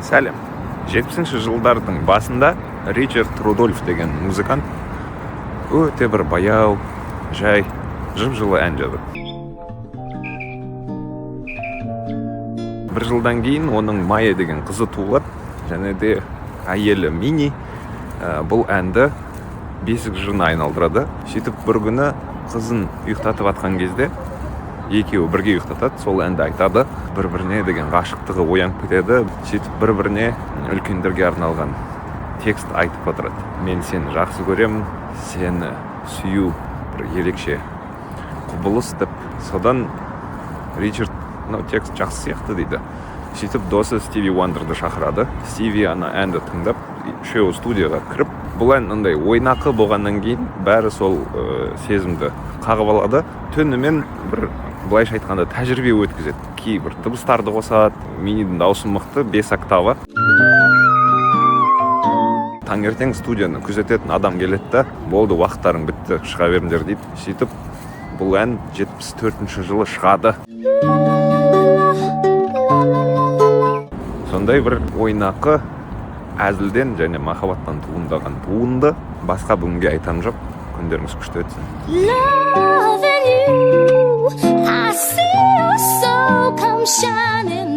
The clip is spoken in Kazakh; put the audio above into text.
Сәлем. 70-ші жылдардың басында Ричард Рудольф деген музыкант өте бір баяу, жай, жып-жылы ән жазды. Бір жылдан кейін оның Майя деген қызы туылады, және де әйелі Мини бұл әнді бесік жырына айналдырады. Сөйтіп бір күні қызын ұйықтатып атқан кезде екеуі бірге ұйықтатады, сол әнді айтады, бір-біріне деген ғашықтығы оянып кетеді. Сөйтіп бір-біріне үлкендерге арналған текст айтып отырады. Мен сені жақсы көремін, сені сүю бір ерекше құбылыс деп. Содан Ричард текст жақсы сияқты дейді. Сөйтіп досы Стиви Уандерді шақырады. Стиви ана әнді тыңдап, үшеуі студияға кіріп, бұл ән андай ойнақы болғаннан кейін бәрі сол сезімді қағып алады. Түнімен бір былайша айтқанда тәжірибе өткізеді. Кейбір дыбыстарды қосады. Минидің дауысы мықты, 5 октава. Таңертең студияны күзететін адам келеді, болды, уақыттарың бітті, шыға беріңдер дейді. Сөйтіп бұл ән 74-ші жылы шығады. Сондай бір ойнақы, әзілден және махаббаттан туындаған туынды басқа бүгінге айтам жоқ. Күндеріңіз күшті өтсін. I see your soul come shining